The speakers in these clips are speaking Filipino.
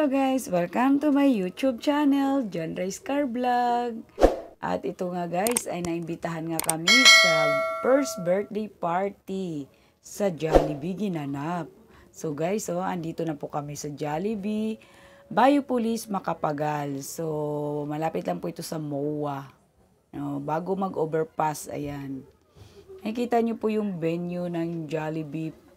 Hello guys! Welcome to my YouTube channel, John Ray's Car Vlog. At ito nga guys, ay naimbitahan nga kami sa first birthday party sa Jollibee ginanap. So guys, andito na po kami sa Jollibee, Bayo Police, Macapagal. So malapit lang po ito sa MOA. Bago mag-overpass, ayan. Nakikita nyo po yung venue ng Jollibee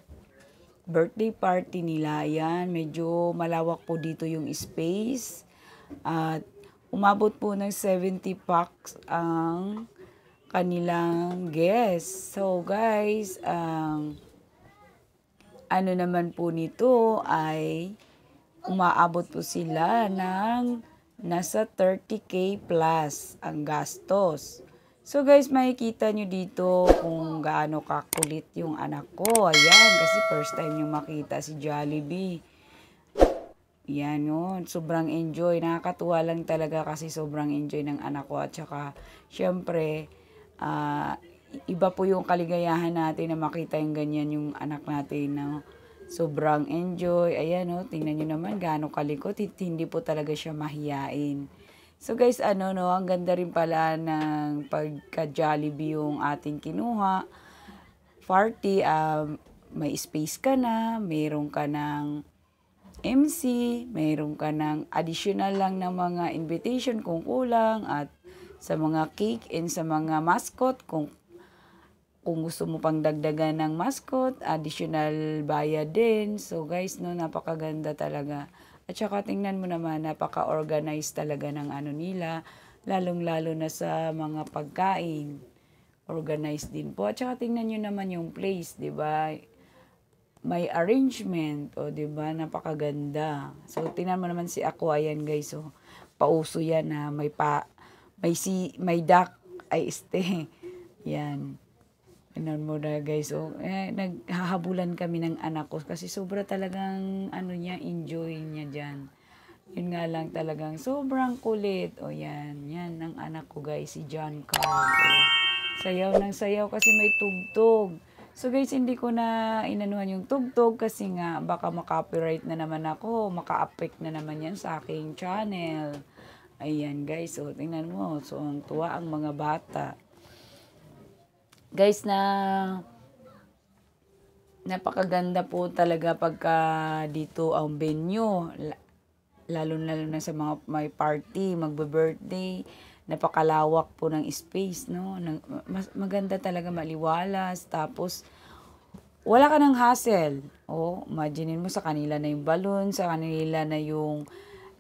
birthday party nila. Ayan, medyo malawak po dito yung space. At umabot po ng 70 packs ang kanilang guests. So guys, ano naman po nito ay umaabot po sila ng nasa 30K plus ang gastos. So guys, makikita nyo dito kung gaano kakulit yung anak ko. Ayan, kasi first time nyo makita si Jollibee. Yan yun, sobrang enjoy. Nakakatuwa lang talaga kasi sobrang enjoy ng anak ko. At saka, syempre, iba po yung kaligayahan natin na makita yung ganyan yung anak natin. No? Sobrang enjoy. Ayan, tingnan nyo naman gaano kalikot. Hindi po talaga siya mahiyain. So guys, ang ganda rin pala ng pagka-Jollibee yung ating kinuha. Party, may space ka na, mayroon ka ng MC, mayroon ka ng additional lang ng mga invitation kung kulang, at sa mga cake and sa mga mascot, kung gusto mo pang dagdagan ng mascot, additional bayad din. So guys, napakaganda talaga. At saka tingnan mo naman, napaka-organized talaga ng nila, lalong-lalo na sa mga pagkain. Organized din po. At saka tingnan nyo naman yung place, di ba? May arrangement, di ba? Napakaganda. So tingnan mo naman si ako, ayan guys, pauso yan na may duck, ay yan. Tingnan mo na guys, naghahabulan kami ng anak ko kasi sobra talagang enjoy niya dyan. Yun nga lang talagang sobrang kulit. Yan ang anak ko guys, si John Carl. Sayaw ng sayaw kasi may tugtog. So guys, hindi ko na inanuhan yung tugtog kasi nga baka maka-copyright na naman ako, maka-affect na naman yan sa aking channel. Ayan guys, tingnan mo, ang tuwa ang mga bata. Guys, napakaganda po talaga pagka dito ang venue. Lalo na sa mga may party, magbe-birthday. Napakalawak po ng space, maganda talaga, maliwalas. Tapos, wala ka ng hassle. Imagine mo sa kanila na yung balloon, sa kanila na yung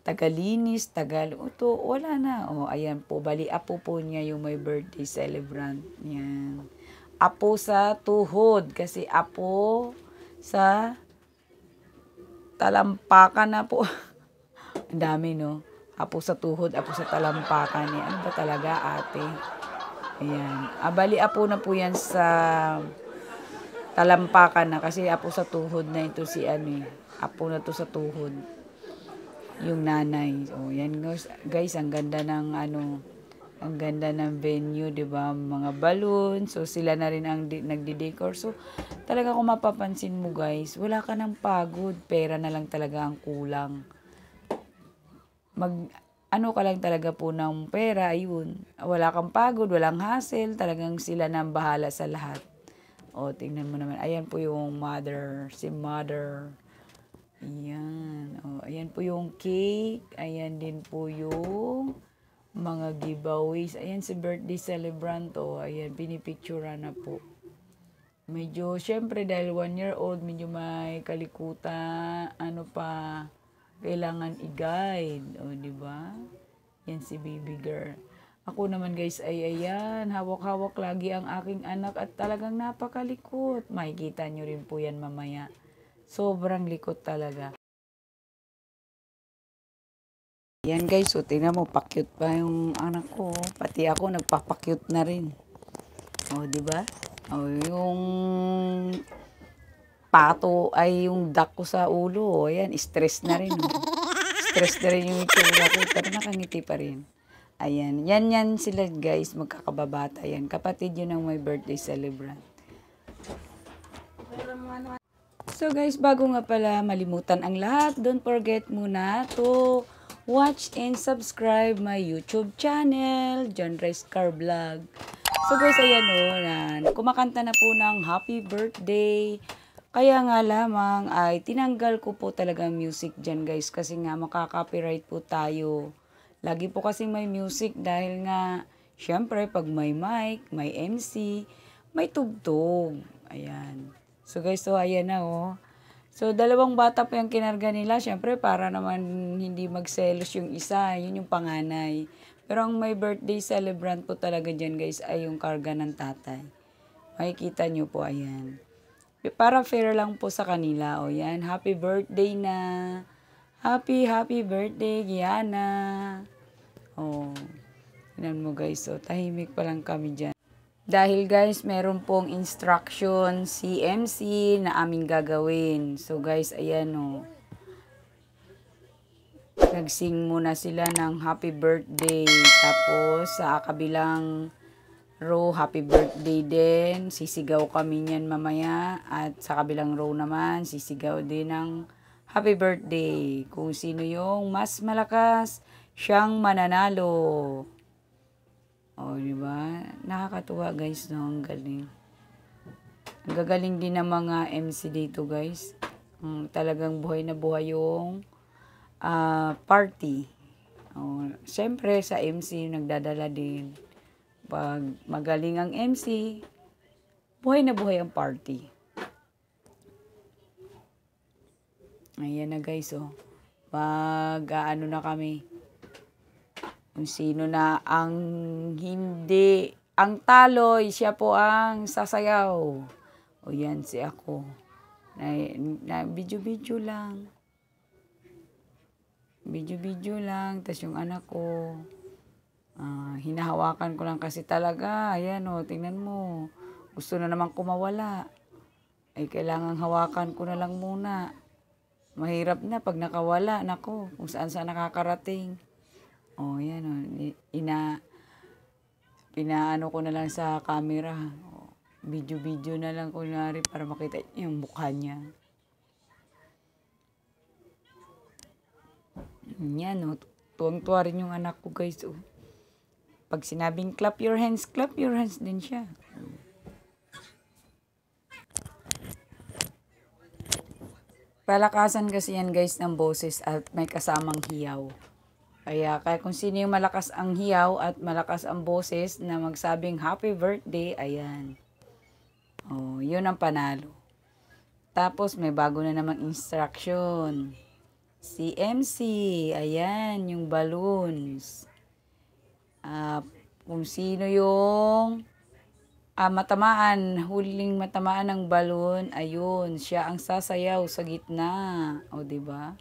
tagalinis, tagaluto, wala na. Ayan po, bali apo po niya yung may birthday celebrant. Yan. Apo sa tuhod, kasi apo sa talampakan na po. Ang dami, Apo sa tuhod, apo sa talampakan. Ano ba talaga, ate? Ayan. Bali apo na po yan sa talampakan na, kasi apo sa tuhod na ito si apo na to sa tuhod. Yung nanay. Yan guys, ang ganda ng ang ganda ng venue, 'di ba? Mga balloon. So sila na rin ang nagde-decor. So talaga kung mapapansin mo guys, wala ka ng pagod, pera na lang talaga ang kulang. Ka lang talaga po ng pera, ayun. Wala kang pagod, walang hassle, talagang sila na ang bahala sa lahat. Tingnan mo naman. Ayan po yung si mother. Ayan. Ayan po yung cake. Ayan din po yung mga giveaways. Ayan si birthday celebrant. Ayan, pinipicturean na po. Medyo, syempre dahil 1-year-old, medyo may kalikutan, kailangan i-guide. Diba? Yan si baby girl. Ako naman guys, ayan, hawak-hawak lagi ang aking anak at talagang napakalikot. Makikita nyo rin po yan mamaya. Sobrang likot talaga. Yan guys, tingnan mo, pa-cute pa yung anak ko. Pati ako, nagpa-cute na rin. Diba? Yung pato ay yung duck ko sa ulo. Ayan, stress na rin. Stress na rin yung itsura ko, pero nakangiti pa rin. Ayan, yan sila guys, magkakababata yan. Kapatid yun ang may birthday celebrant. So guys, bago nga pala malimutan ang lahat, don't forget muna to watch and subscribe my YouTube channel, John Rice Car Vlog. So guys, ayan o, kumakanta na po ng happy birthday. Kaya nga lamang ay tinanggal ko po talaga music dyan guys, kasi nga makaka-copyright po tayo. Lagi po kasi may music dahil nga, syempre pag may mic, may MC, may tugtog. Ayan. So guys, so ayan na oh. So dalawang bata po yung kinarga nila. Syempre para naman hindi magselos yung isa. Yun yung panganay. Pero ang may birthday celebrant po talaga dyan guys ay yung karga ng tatay. Makikita nyo po, ayan. Para fair lang po sa kanila. O yan, happy birthday na. Happy birthday, Gianna. O, tignan mo guys. So tahimik pa lang kami dyan. Dahil guys, meron pong instruction si MC na aming gagawin. So guys, ayan o. Nagsing muna sila ng happy birthday. Tapos sa kabilang row, happy birthday din. Sisigaw kami niyan mamaya. At sa kabilang row naman, sisigaw din ng happy birthday. Kung sino yung mas malakas, siyang mananalo. O, diba? Nakakatuwa guys, no? Ang galing. Ang gagaling din ng mga MC dito guys. Talagang buhay na buhay yung party. O, siyempre sa MC nagdadala din. Pag magaling ang MC, buhay na buhay ang party. Ayan na guys, oh. Ano na kami. Kung sino na ang hindi, ang taloy, siya po ang sasayaw. O yan, si ako. Na video-video lang. Video-video lang. Tapos yung anak ko, hinahawakan ko lang kasi talaga. Ayan o, tingnan mo. Gusto na naman kumawala. Ay, kailangan hawakan ko na lang muna. Mahirap na pag nakawala. Nako, kung saan nakakarating. Oh, yan o. Pinaano ko na lang sa camera. Oh, video-video na lang kunyari para makita yung mukha niya. Yan o. Tuwang-tuwa rin yung anak ko guys. Oh. Pag sinabing clap your hands din siya. Palakasan kasi yan guys ng boses at may kasamang hiyaw. Kaya kung sino yung malakas ang hiyaw at malakas ang boses na magsabing happy birthday, ayan. Oh, yun ang panalo. Tapos may bago na namang instruction. Si MC, ayan, yung balloons. Kung sino yung huling matamaan ng balloon, ayun, siya ang sasayaw sa gitna. O, diba?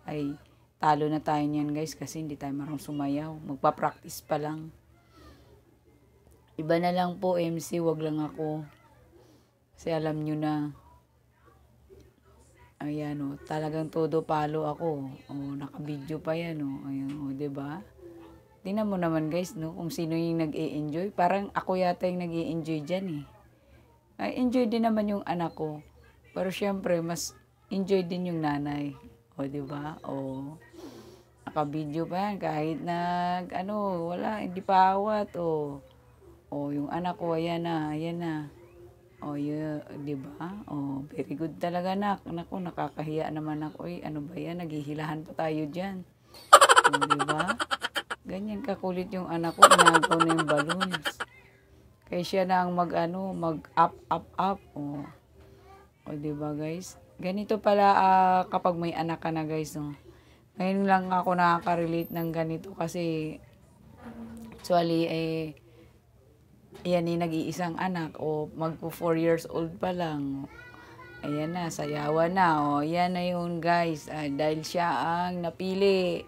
Ay, talo na tayo niyan guys kasi hindi tayo marunong sumayaw. Magpa-practice pa lang. Iba na lang po MC, wag lang ako. Kasi alam nyo na. Ayan o, talagang todo palo ako. O, naka-video pa yan o. Ayan o, diba? Tingnan mo naman guys, no? Kung sino yung nag-i-enjoy. Parang ako yata yung nag-i-enjoy dyan eh. Ay, enjoy din naman yung anak ko. Pero syempre, mas enjoy din yung nanay. O, diba? O, naka-video pa yan. Kahit wala, hindi pa awat. O, yung anak ko, ayan na, ayan na. O, yeah, diba? O, very good talaga, anak. Naku, nakakahiya naman ako. Uy, ano ba yan? Naghihilahan pa tayo dyan. O, diba? Ganyan kakulit yung anak ko. Inagaw na yung balloons. Kaya siya na ang mag-up. O, diba, guys? Ganito pala kapag may anak ka na, guys. No? Ngayon lang ako nakaka-relate ng ganito kasi actually, yan nag-iisang anak o magpo 4 years old pa lang. Ayan na, sayawan na. O, yan na yun guys. Dahil siya ang napili.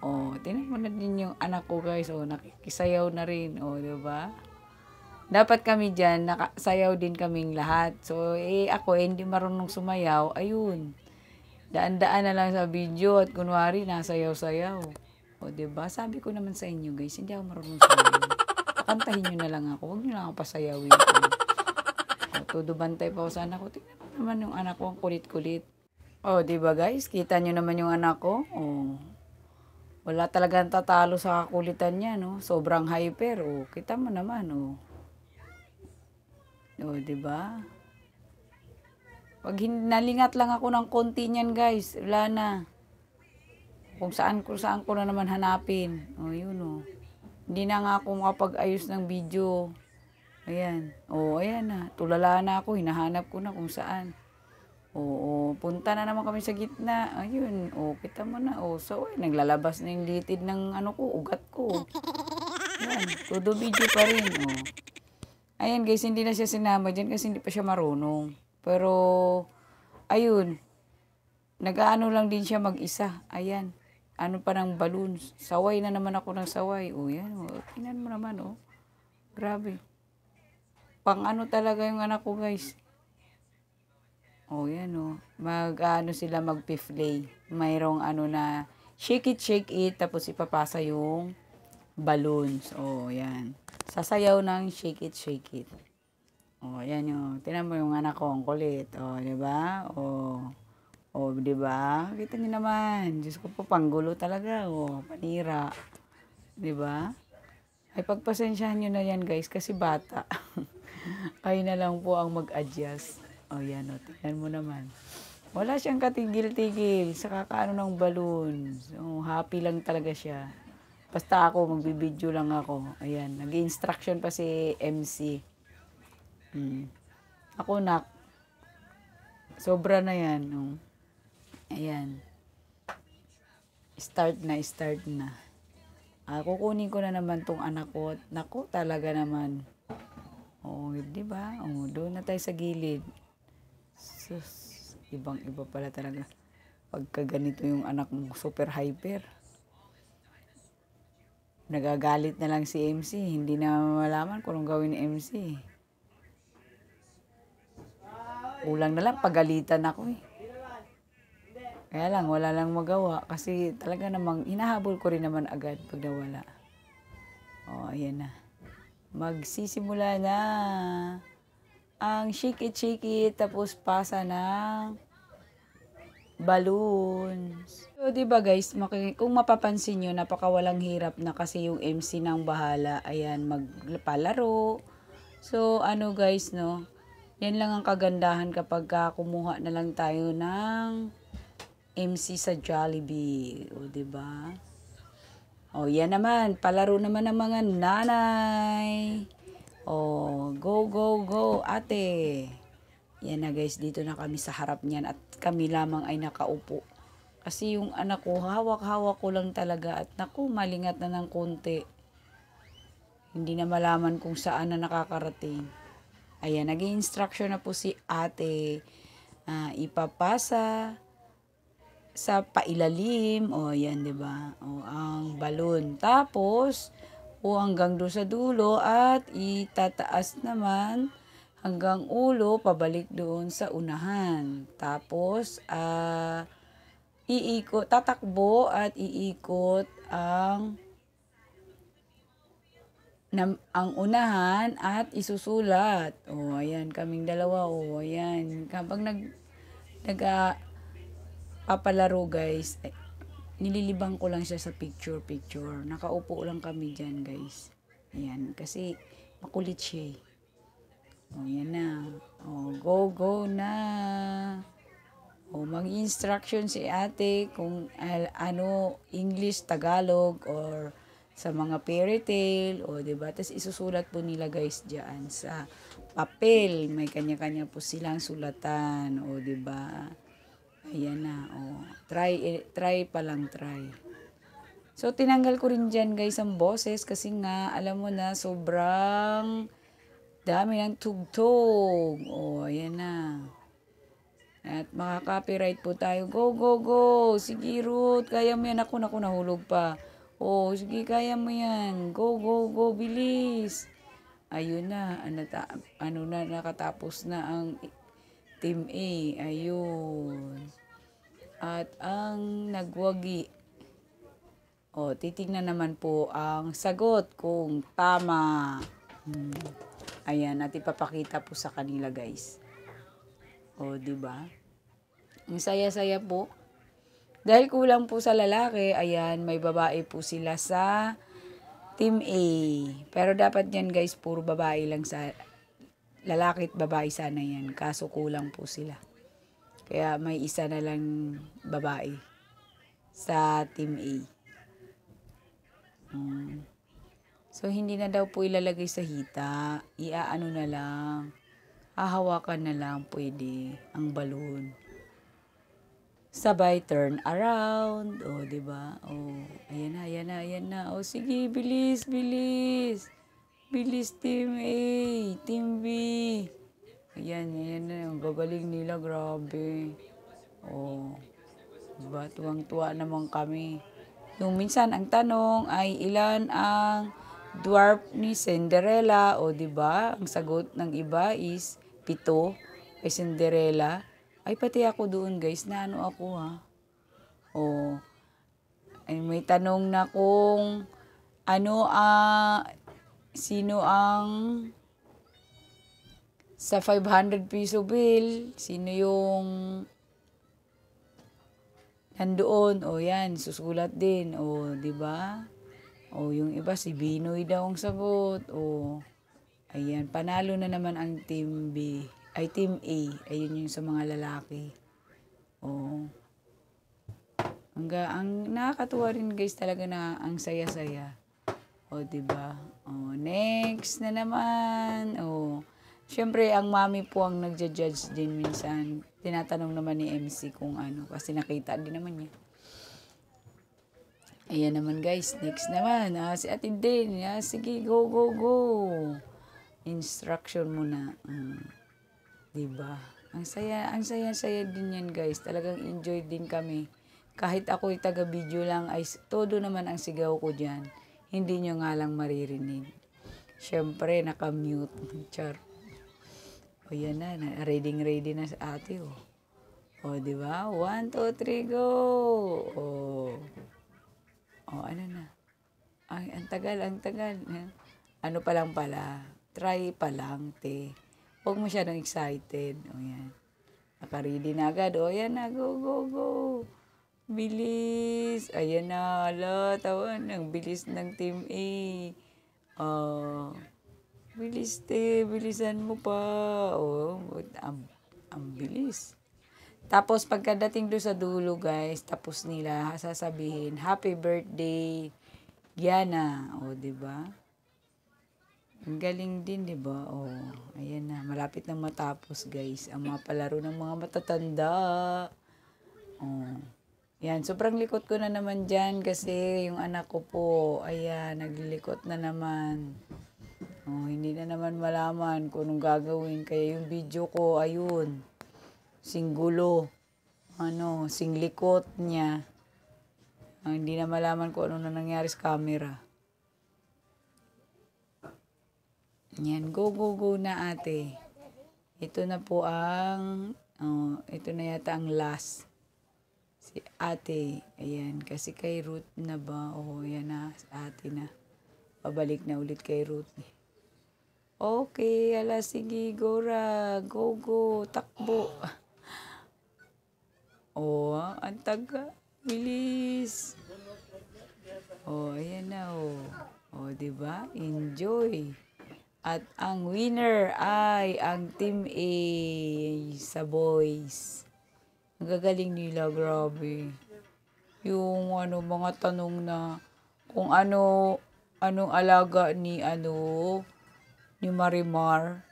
O, tingnan mo na din yung anak ko guys. O, nakikisayaw na rin. O, diba? Dapat kami dyan, nakasayaw din kaming lahat. So, ako hindi marunong sumayaw. Ayun. Daan-daan na lang sa video at kunwari nasayaw-sayaw. O, diba? Sabi ko naman sa inyo guys, hindi ako marunong sumayaw. Kantahin nyo na lang ako. Huwag nyo lang ako pasayawin. O, todo bantay pa ako sana ko. Tingnan naman yung anak ko, ang kulit-kulit. Oh, di ba guys? Kita nyo naman yung anak ko? Oh. Wala talagang tatalo sa kakulitan niya, no? Sobrang hyper. Oh, kita mo naman, oh. Oh, di ba? Pag nalingat lang ako ng konti niyan, guys, wala na. Kung saan ko na naman hanapin. Oh, yun, oh. Hindi na nga ako makapag-ayos ng video. Ayan. Oh, ayan na. Tulala na ako. Hinahanap ko na kung saan. Oo, punta na naman kami sa gitna. Ayun, oh, kita mo na. Oh, so, ay, naglalabas na yung litid ng ano ko, ugat ko. Ayan, todo video pa rin. Oh. Ayan guys, hindi na siya sinama dyan kasi hindi pa siya marunong. Pero, ayun, nag-ano lang din siya mag-isa. Ayan, ano pa ng balloons. Saway na naman ako ng saway. Oh, yan, oh. Tingnan mo naman, oh. Grabe. Pang ano talaga yung anak ko, guys. Oh, yan, oh. Mag-ano sila, mag-play. Mayroong ano na, shake it, tapos ipapasa yung balloons. Oh, yan. Sasayaw ng shake it. Oh, yan yung, tinan mo yung anak ko, ang kulit. Oh, di ba? Oh, oh, di ba? Kita niyo naman. Diyos ko po, panggulo talaga. Oh, panira. Di ba? Ay, pagpasensyahan nyo na yan, guys, kasi bata. Kayo na lang po ang mag-adjust. Oh, yan, oh, tingnan mo naman. Wala siyang katigil-tigil sa kakaano ng balloon. So, happy lang talaga siya. Basta ako, magbibideo lang ako. Ayan, nag-instruction pa si MC. Ako, sobra na yan. Oh. Ayan. Start na. Kukunin ko na naman tong anak ko. Naku, talaga naman. Oh, di ba? Oh, doon na tayo sa gilid. Sus, ibang-iba pala talaga. Pagka ganito yung anak mo, super hyper. Nagagalit na lang si MC. Hindi na malaman kung anong gawin ni MC. Kulang na lang, pagalitan ako eh. Kaya lang, wala lang magawa. Kasi talaga namang, hinahabol ko rin naman agad pag nawala. O, ayan na. Magsisimula na ang shake it, tapos pasa ng balloons. So, diba guys, kung mapapansin nyo, napakawalang hirap na kasi yung MC nang bahala. Ayan, magpalaro. So, ano guys, no? Yan lang ang kagandahan kapag kumuha na lang tayo ng MC sa Jollibee. O, diba? O, yan naman. Palaro naman ng mga nanay. O, go, ate. Yan na guys, dito na kami sa harap niyan at kami lamang ay nakaupo. Kasi yung anak ko, hawak-hawak ko lang talaga at naku, malingat na ng konti. Hindi na malaman kung saan na nakakarating. Ayan, nag-i-instruction na po si ate. Ipapasa sa pailalim. O, yan, diba? O, ang balon. Tapos, hanggang doon sa dulo at itataas naman hanggang ulo, pabalik doon sa unahan. Tapos, tatakbo at iikot ang unahan at isusulat. O, ayan, kaming dalawa. O, ayan. Kapag papalaro, guys, nililibang ko lang siya sa picture. Nakaupo lang kami dyan, guys. Ayan, kasi makulit siya eh. O, yan na. O, go na. O, mag-instruction si ate kung English, Tagalog, or sa mga fairy tale. O, diba? Tapos isusulat po nila guys dyan sa papel. May kanya-kanya po silang sulatan. O, diba? Ayan na. O, try pa lang, try. So, tinanggal ko rin dyan guys ang boses kasi nga, alam mo na, sobrang dami ng tugtog. O, ayan na. At makaka-copyright po tayo. Go. Sige, Ruth. Kaya mo yan. Ako, nahulog pa. O, sige, kaya mo yan. Go. Bilis. Ayun na. Nakatapos na ang Team A. Ayun. At ang nagwagi. O, titignan naman po ang sagot kung tama. Ayan, at ipapakita po sa kanila guys. O, di ba? Ang saya-saya po. Dahil kulang po sa lalaki, ayan, may babae po sila sa Team A. Pero dapat yan guys, puro babae lang sa lalaki at babae sana yan. Kaso kulang po sila. Kaya may isa na lang babae sa Team A. So, hindi na daw po ilalagay sa hita. Iaano na lang. Hahawakan na lang pwede ang balon. Sabay turn around. O, diba? O, ayan na, ayan na, ayan na. O, sige, bilis, bilis. Bilis, Team A. Team B. Ayan, ayan na. Ang gagaling nila, grabe. O, diba? Tuwang-tuwa naman kami. Yung minsan, ang tanong ay ilan ang dwarf ni Cinderella? O, diba? Ang sagot ng iba is 7 kay Cinderella. Ay, pati ako doon, guys. Na ano ako, ha? O, ay, may tanong na kung sino ang sa 500 piso bill, sino yung nandoon? O, yan, susulat din. O, di ba? O, yung iba, si Binoy daw ang sagot. O, ayan, panalo na naman ang Team B. Ay, Team A. Ayun yung sa mga lalaki. O, ang nakakatuwa rin guys talaga na ang saya-saya. O, diba? O, next na naman. O, syempre, ang mami po ang nagja-judge din minsan. Tinatanong naman ni MC kung ano. Kasi nakita din naman niya. Ayan naman guys. Next naman. Si Ate din. Sige, go, go, go. Instruction muna. Diba? Ang saya din yan guys. Talagang enjoy din kami. Kahit ako'y taga-video lang ay todo naman ang sigaw ko dyan. Hindi nyo nga lang maririnig. Siyempre, naka-mute. Char. O yan na. Ready na sa ate. O, diba? 1, 2, 3, go! O, ano na? Ay, ang tagal. Ano pa lang pala. Try pa lang, te. Huwag masyadong excited. O, yan. Naka-ready na agad. O, yan na. Go, go, go. Bilis. Ayan na. Tawan. Ang bilis ng Team A. Bilis, te. Bilisan mo pa. O, ang bilis. Tapos, pagkadating doon sa dulo, guys, tapos nila, sasabihin, Happy birthday, Gianna. O, diba? Ang galing din, di ba? Oh, ayan na. Malapit na matapos, guys. Ang mga palaro ng mga matatanda. Oh, yan. Sobrang likot ko na naman dyan kasi yung anak ko po, ayan, naglilikot na naman. Oh, hindi na naman malaman kung anong gagawin. Kaya yung video ko, ayun, singgulo. Singlikot niya. Hindi na malaman kung ano na nangyari sa camera. Yan, go, go, go na ate. Ito na po ito na yata ang last. Si ate, ayan, kasi kay Ruth na ba? Yan na, ate na. Pabalik na ulit kay Ruth. Okay, sige, Gora, go, go, takbo. Ang taga, bilis. Ayan na, diba? Enjoy. At ang winner ay ang Team A sa boys. Ang gagaling nila, grabe. Yung mga tanong na kung anong alaga ni Marimar.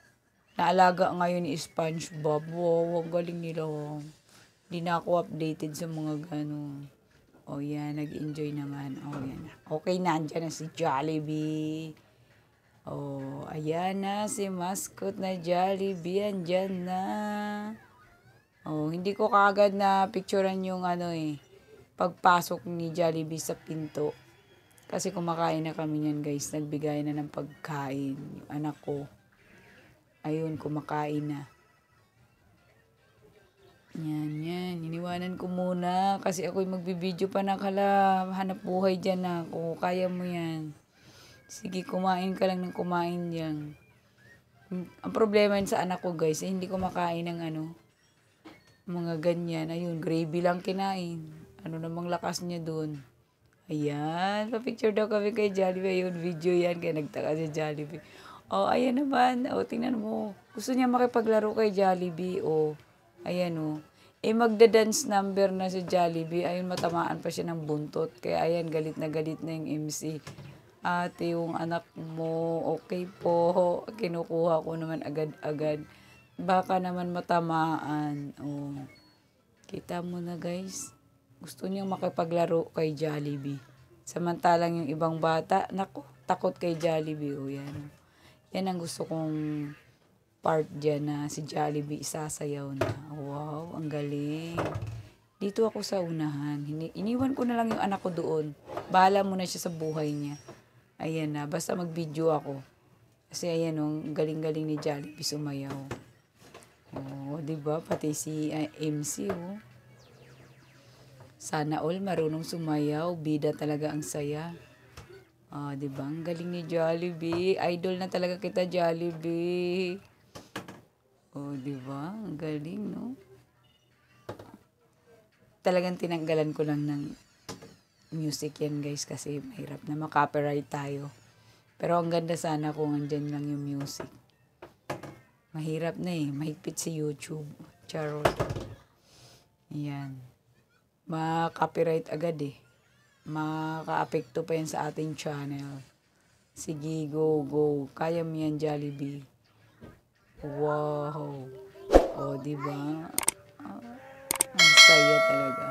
Na alaga ngayon ni SpongeBob. Wow, ang galing nila. Hindi na ako updated sa mga ganun. Yan, nag-enjoy naman. Yan. Okay, nandyan na si Jollibee. Ayan na si mascot na Jollibee. Andyan na. Hindi ko kaagad na picturean yung pagpasok ni Jollibee sa pinto. Kasi kumakain na kami niyan guys. Nagbigay na ng pagkain. Yung anak ko. Ayun, kumakain na. Yan. Iniwanan ko muna. Kasi ako'y magbibideo pa na hanap buhay dyan na. Kung kaya mo yan. Sige, kumain ka lang ng kumain yan. Ang problema yun sa anak ko guys, hindi ko makain ng Mga ganyan. Ayun, gravy lang kinain. Ano namang lakas niya dun. Ayan, pa-picture daw kami kay Jollibee. Ayun, video yan. Kaya nagtaka si Jollibee. Oh, ayan naman. Oh, tingnan mo. Gusto niya makipaglaro kay Jollibee. Oh, ayan oh. Eh, magda-dance number na si Jollibee. Ayun, matamaan pa siya ng buntot. Kaya ayan, galit na yung MC. Ate, yung anak mo, okay po. Kinukuha ko naman agad-agad. Baka naman matamaan. Oh, kita mo na guys. Gusto niyang makipaglaro kay Jollibee. Samantalang yung ibang bata, naku, takot kay Jollibee. O yan. Yan ang gusto kong part dyan na si Jollibee isasayaw na. Wow, ang galing. Dito ako sa unahan. Iniwan ko na lang yung anak ko doon. Bahala muna siya sa buhay niya. Ayan na, basta mag-video ako. Kasi ayan o, galing-galing ni Jollibee sumayaw. Oh, 'di ba? Pati si MC oh. Sana all marunong sumayaw, bida talaga ang saya. Ah, 'di ba? Ang galing ni Jollibee. Idol na talaga kita, Jollibee. Oh, 'di ba? Ang galing, no? Talagang tinanggalan ko lang ng music yan, guys, kasi mahirap na ma-copyright tayo. Pero ang ganda sana kung andyan lang yung music. Mahirap na eh. Mahigpit si YouTube. Charot. Ayan. Ma-copyright agad eh. Maka-apekto pa yan sa ating channel. Sige, go, go. Kaya mo yan, Jollibee. Wow. O, diba? Ang saya talaga.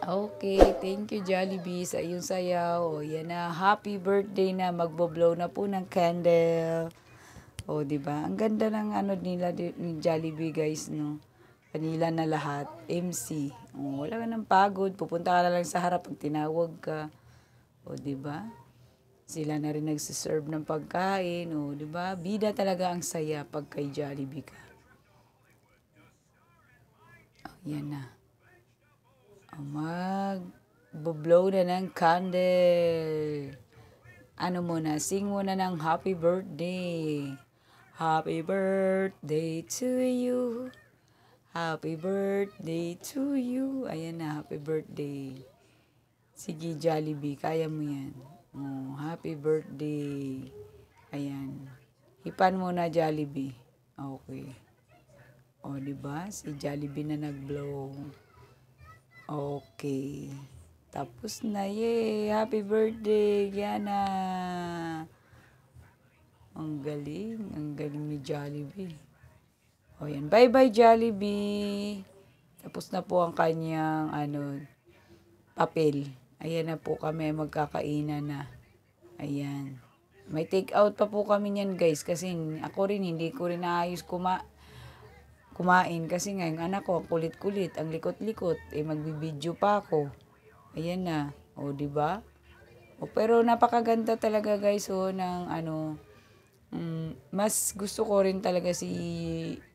Okay, thank you Jollibee sa iyong sayaw. O, yan na. Happy birthday na. Magbo-blow na po ng candle. O, di ba? Ang ganda ng ano nila ni Jollibee, guys, no? Kanila na lahat. MC. O, wala ka ng pagod. Pupunta ka na lang sa harap pag tinawag ka. O, di ba? Sila na rin nagsiserve ng pagkain. O, di ba? Bida talaga ang saya pag kay Jollibee ka. O, yan na. O, mag-blow na ng candle. Ano muna? Sing muna ng happy birthday. Happy birthday to you. Happy birthday to you. Ayan na, happy birthday. Sige, Jollibee, kaya mo yan. Oh, happy birthday. Ayan. Hipan mo na, Jollibee. Okay. O, diba? Si Jollibee na nag-blow. Okay. Tapos na, yay! Happy birthday, Yana! Ang galing ni Jollibee. O yan, bye-bye Jollibee. Tapos na po ang kanyang, papel. Ayan na po kami, magkakainan na. Ayan. May take out pa po kami niyan, guys, kasi ako rin, hindi ko rin naayos kumain. Kasi nga, yung anak ko, kulit-kulit, ang likot-likot, magbibideo pa ako. Ayan na. O, diba? O, pero napakaganda talaga, guys, ng mas gusto ko rin talaga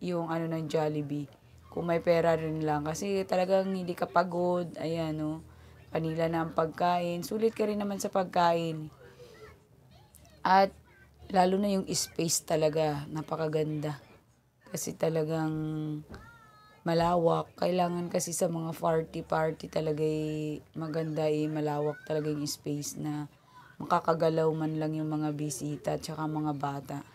yung ng Jollibee. Kung may pera rin lang. Kasi talagang hindi ka pagod. Ayan, no. Kanila na ang pagkain. Sulit ka rin naman sa pagkain. At lalo na yung space talaga. Napakaganda. Kasi talagang malawak. Kailangan kasi sa mga party talaga maganda malawak talaga yung space na makakagalaw man lang yung mga bisita at saka mga bata.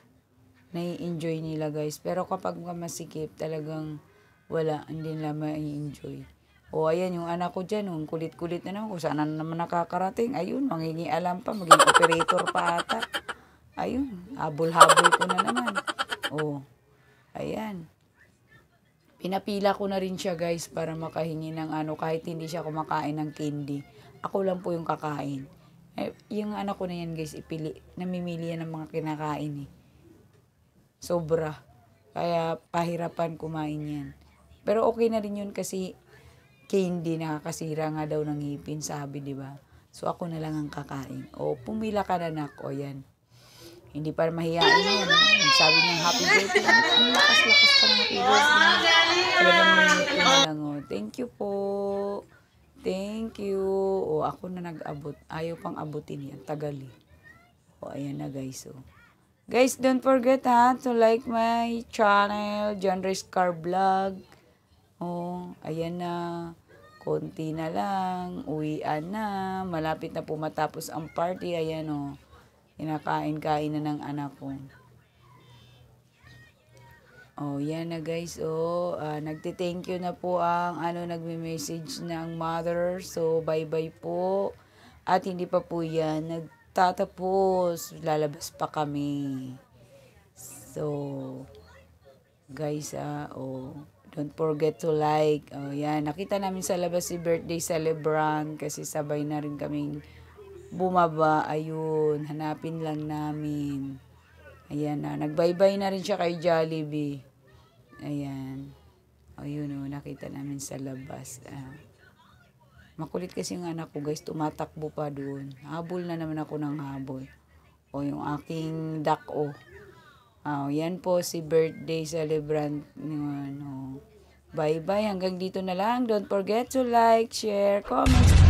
Nai-enjoy nila, guys. Pero kapag masikip, talagang wala, hindi nila mai-enjoy. O, ayan, yung anak ko dyan, kulit-kulit na naman. Kung saan na naman nakakarating. Ayun, mangingialam pa, maging operator pa ata. Ayun, habol-habol ko na naman. O, ayan. Pinapila ko na rin siya, guys, para makahingi ng kahit hindi siya kumakain ng candy. Ako lang po yung kakain. Yung anak ko na yan, guys, namimili yan ng mga kinakain Sobra. Kaya pahirapan kumain yan. Pero okay na rin yun kasi candy nakakasira nga daw ng ngipin, sabi, di ba? So ako na lang ang kakain. O, pumila ka na, anak. O, yan. Hindi pa mahihain yan. Sabi niya, happy birthday. Ang lakas-lakas pa ng happy birthday. Talagang minute na lang. Thank you po. Thank you. O, ako na nag-abot. Ayaw pang abutin yan. Tagal O, ayan na, guys. Guys, don't forget ha, to like my channel, John Reyes Car Vlog. Oh, ayan na. Konti na lang. Uwian na. Malapit na po matapos ang party. Ayan oh. Kinakain-kain na ng anak ko. Oh, yan na guys. Oh, nagte-thank you na po ang nagme-message ng mother. So, bye-bye po. At hindi pa po yan nagtatapos. Lalabas pa kami. So, guys, don't forget to like. Oh, yan. Nakita namin sa labas si birthday celebrant kasi sabay na rin kaming bumaba. Ayun, hanapin lang namin. Ayan na. Nag-bye-bye na rin siya kay Jollibee. Ayan. Ayun o, nakita namin sa labas. Makulit kasi yung anak ko guys, tumatakbo pa doon. Habol na naman ako ng habol. O yung aking duck o. Yan po si birthday celebrant. Bye-bye. Hanggang dito na lang. Don't forget to like, share, comment.